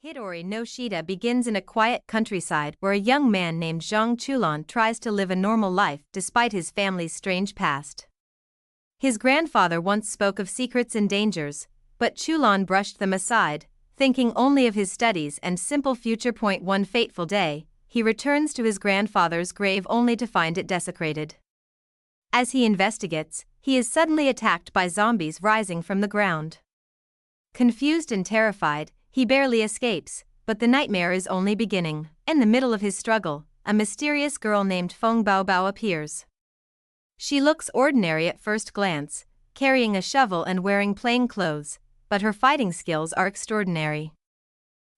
Hidori no Shida begins in a quiet countryside where a young man named Zhang Chulan tries to live a normal life despite his family's strange past. His grandfather once spoke of secrets and dangers, but Chulan brushed them aside, thinking only of his studies and simple future. One fateful day, he returns to his grandfather's grave only to find it desecrated. As he investigates, he is suddenly attacked by zombies rising from the ground. Confused and terrified, he barely escapes, but the nightmare is only beginning. In the middle of his struggle, a mysterious girl named Feng Baobao appears. She looks ordinary at first glance, carrying a shovel and wearing plain clothes, but her fighting skills are extraordinary.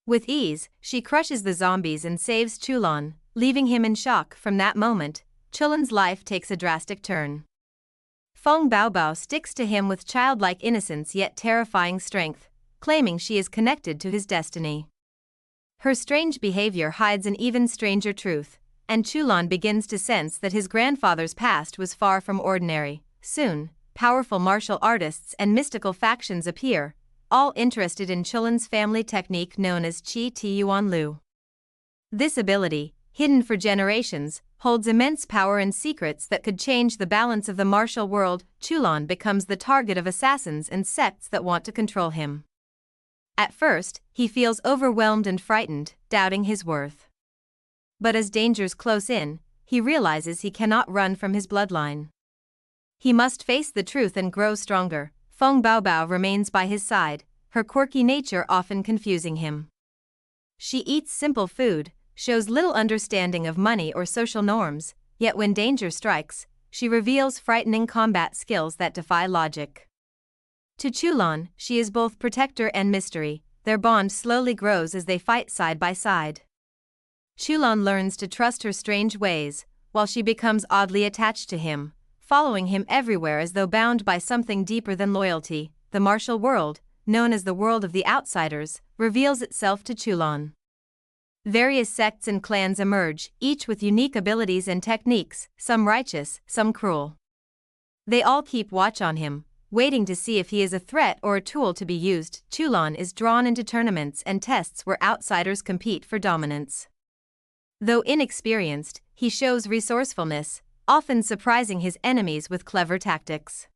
With ease, she crushes the zombies and saves Chulan, leaving him in shock. From that moment, Chulan's life takes a drastic turn. Feng Baobao sticks to him with childlike innocence yet terrifying strength, claiming she is connected to his destiny. Her strange behavior hides an even stranger truth, and Chulan begins to sense that his grandfather's past was far from ordinary. Soon, powerful martial artists and mystical factions appear, all interested in Chulan's family technique known as Qi Tiyuan Lu. This ability, hidden for generations, holds immense power and secrets that could change the balance of the martial world. Chulan becomes the target of assassins and sects that want to control him. At first, he feels overwhelmed and frightened, doubting his worth. But as dangers close in, he realizes he cannot run from his bloodline. He must face the truth and grow stronger. Feng Baobao remains by his side, her quirky nature often confusing him. She eats simple food, shows little understanding of money or social norms, yet when danger strikes, she reveals frightening combat skills that defy logic. To Chulan, she is both protector and mystery. Their bond slowly grows as they fight side by side. Chulan learns to trust her strange ways, while she becomes oddly attached to him, following him everywhere as though bound by something deeper than loyalty. The martial world, known as the world of the outsiders, reveals itself to Chulan. Various sects and clans emerge, each with unique abilities and techniques, some righteous, some cruel. They all keep watch on him, waiting to see if he is a threat or a tool to be used. Chulan is drawn into tournaments and tests where outsiders compete for dominance. Though inexperienced, he shows resourcefulness, often surprising his enemies with clever tactics.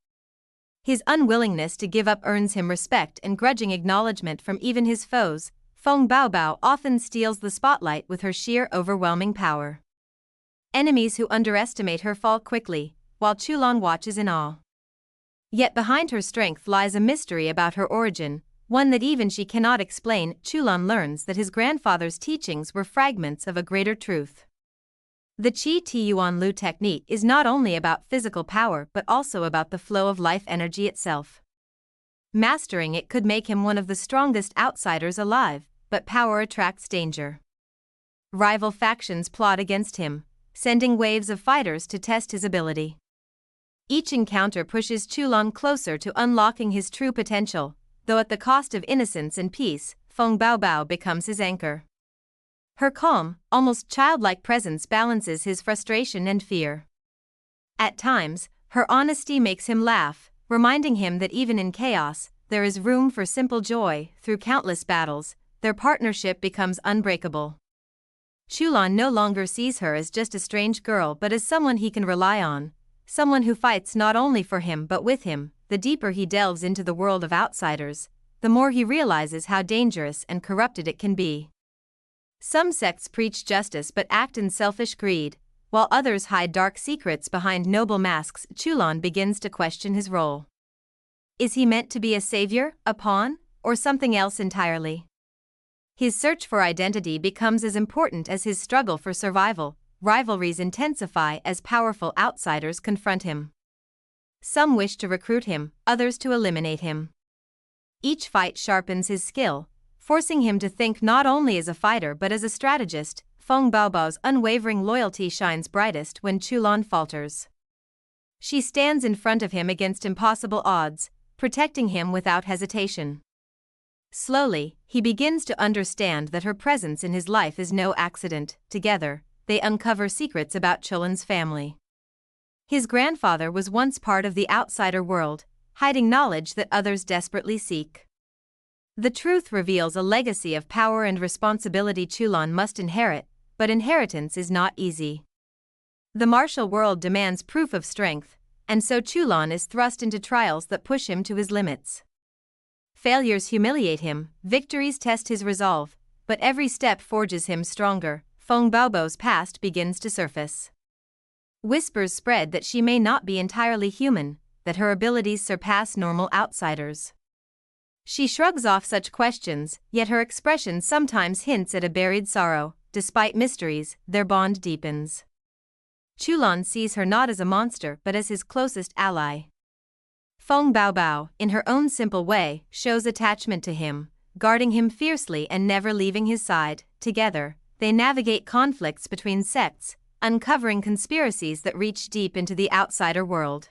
His unwillingness to give up earns him respect and grudging acknowledgement from even his foes. Feng Baobao often steals the spotlight with her sheer overwhelming power. Enemies who underestimate her fall quickly, while Chulan watches in awe. Yet behind her strength lies a mystery about her origin, one that even she cannot explain. Chulan learns that his grandfather's teachings were fragments of a greater truth. The Qi Tiyuan Lu technique is not only about physical power but also about the flow of life energy itself. Mastering it could make him one of the strongest outsiders alive, but power attracts danger. Rival factions plot against him, sending waves of fighters to test his ability. Each encounter pushes Chulan closer to unlocking his true potential, though at the cost of innocence and peace. Feng Baobao becomes his anchor. Her calm, almost childlike presence balances his frustration and fear. At times, her honesty makes him laugh, reminding him that even in chaos, there is room for simple joy. Through countless battles, their partnership becomes unbreakable. Chulan no longer sees her as just a strange girl but as someone he can rely on, someone who fights not only for him but with him. The deeper he delves into the world of outsiders, the more he realizes how dangerous and corrupted it can be. Some sects preach justice but act in selfish greed, while others hide dark secrets behind noble masks. Chulan begins to question his role. Is he meant to be a savior, a pawn, or something else entirely? His search for identity becomes as important as his struggle for survival. Rivalries intensify as powerful outsiders confront him. Some wish to recruit him, others to eliminate him. Each fight sharpens his skill, forcing him to think not only as a fighter but as a strategist. Feng Baobao's unwavering loyalty shines brightest when Chulan falters. She stands in front of him against impossible odds, protecting him without hesitation. Slowly, he begins to understand that her presence in his life is no accident. Together, they uncover secrets about Chulan's family. His grandfather was once part of the outsider world, hiding knowledge that others desperately seek. The truth reveals a legacy of power and responsibility Chulon must inherit, but inheritance is not easy. The martial world demands proof of strength, and so Chulon is thrust into trials that push him to his limits. Failures humiliate him, victories test his resolve, but every step forges him stronger. Feng Baobao's past begins to surface. Whispers spread that she may not be entirely human, that her abilities surpass normal outsiders. She shrugs off such questions, yet her expression sometimes hints at a buried sorrow. Despite mysteries, their bond deepens. Chulon sees her not as a monster but as his closest ally. Feng Baobao, in her own simple way, shows attachment to him, guarding him fiercely and never leaving his side. Together, they navigate conflicts between sects, uncovering conspiracies that reach deep into the outsider world.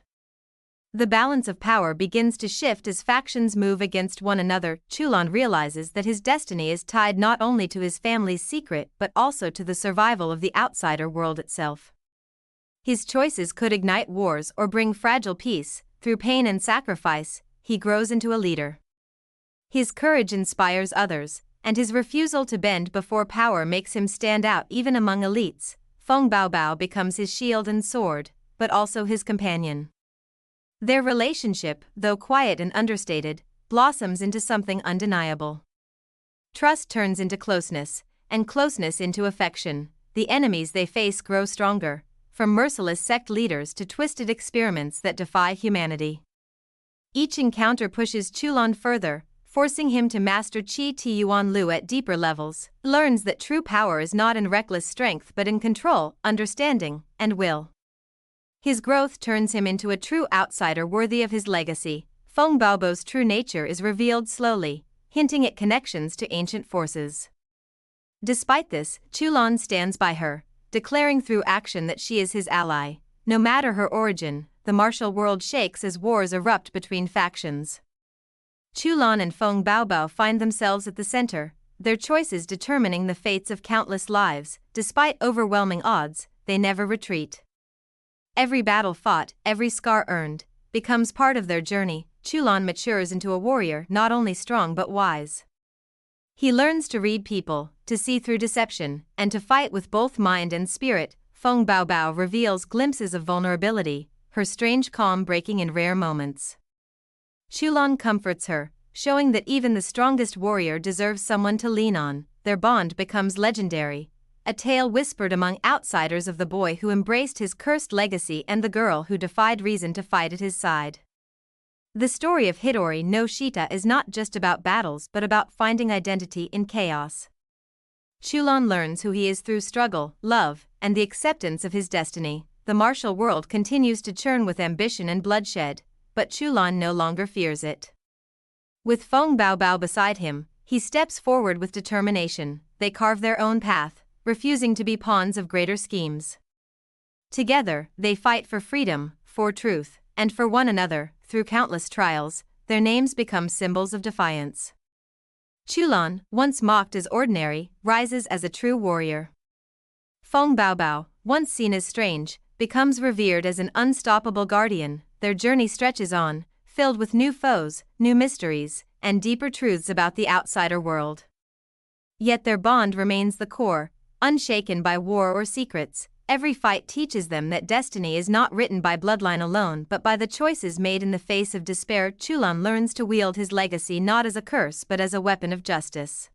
The balance of power begins to shift as factions move against one another. Chulon realizes that his destiny is tied not only to his family's secret but also to the survival of the outsider world itself. His choices could ignite wars or bring fragile peace. Through pain and sacrifice, he grows into a leader. His courage inspires others, and his refusal to bend before power makes him stand out even among elites. Feng Baobao becomes his shield and sword, but also his companion. Their relationship, though quiet and understated, blossoms into something undeniable. Trust turns into closeness, and closeness into affection. The enemies they face grow stronger, from merciless sect leaders to twisted experiments that defy humanity. Each encounter pushes Chulon further, forcing him to master Qi Tiyuan Lu at deeper levels. Learns that true power is not in reckless strength but in control, understanding, and will. His growth turns him into a true outsider worthy of his legacy. Feng Baobao's true nature is revealed slowly, hinting at connections to ancient forces. Despite this, Chulon stands by her, declaring through action that she is his ally. No matter her origin, the martial world shakes as wars erupt between factions. Chulon and Feng Baobao find themselves at the center, their choices determining the fates of countless lives. Despite overwhelming odds, they never retreat. Every battle fought, every scar earned, becomes part of their journey. Chulon matures into a warrior not only strong but wise. He learns to read people, to see through deception, and to fight with both mind and spirit. Feng Baobao reveals glimpses of vulnerability, her strange calm breaking in rare moments. Chulon comforts her, showing that even the strongest warrior deserves someone to lean on. Their bond becomes legendary, a tale whispered among outsiders of the boy who embraced his cursed legacy and the girl who defied reason to fight at his side. The story of Hidori no Shita is not just about battles but about finding identity in chaos. Chulon learns who he is through struggle, love, and the acceptance of his destiny. The martial world continues to churn with ambition and bloodshed, but Chulon no longer fears it. With Feng Baobao beside him, he steps forward with determination. They carve their own path, refusing to be pawns of greater schemes. Together, they fight for freedom, for truth, and for one another. Through countless trials, their names become symbols of defiance. Chulon, once mocked as ordinary, rises as a true warrior. Feng Baobao, once seen as strange, becomes revered as an unstoppable guardian. Their journey stretches on, filled with new foes, new mysteries, and deeper truths about the outsider world. Yet their bond remains the core, unshaken by war or secrets. Every fight teaches them that destiny is not written by bloodline alone but by the choices made in the face of despair. Chulon learns to wield his legacy not as a curse but as a weapon of justice.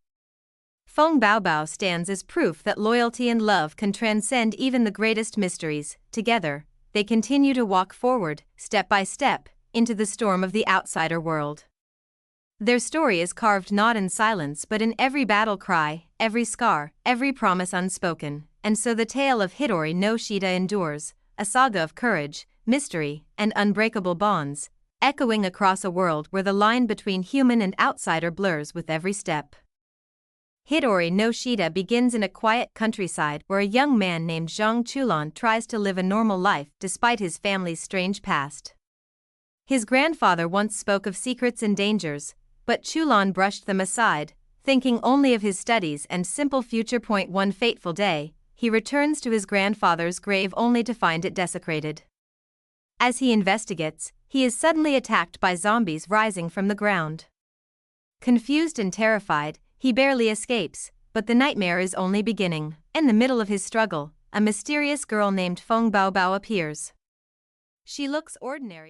Feng Baobao stands as proof that loyalty and love can transcend even the greatest mysteries. Together, they continue to walk forward, step by step, into the storm of the outsider world. Their story is carved not in silence but in every battle cry, every scar, every promise unspoken. And so the tale of Hidori no Shita endures, a saga of courage, mystery, and unbreakable bonds, echoing across a world where the line between human and outsider blurs with every step. Hidori no Shita begins in a quiet countryside where a young man named Zhang Chulon tries to live a normal life despite his family's strange past. His grandfather once spoke of secrets and dangers, but Chulon brushed them aside, thinking only of his studies and simple future. One fateful day, he returns to his grandfather's grave only to find it desecrated. As he investigates, he is suddenly attacked by zombies rising from the ground. Confused and terrified, he barely escapes, but the nightmare is only beginning. In the middle of his struggle, a mysterious girl named Feng Baobao appears. She looks ordinary.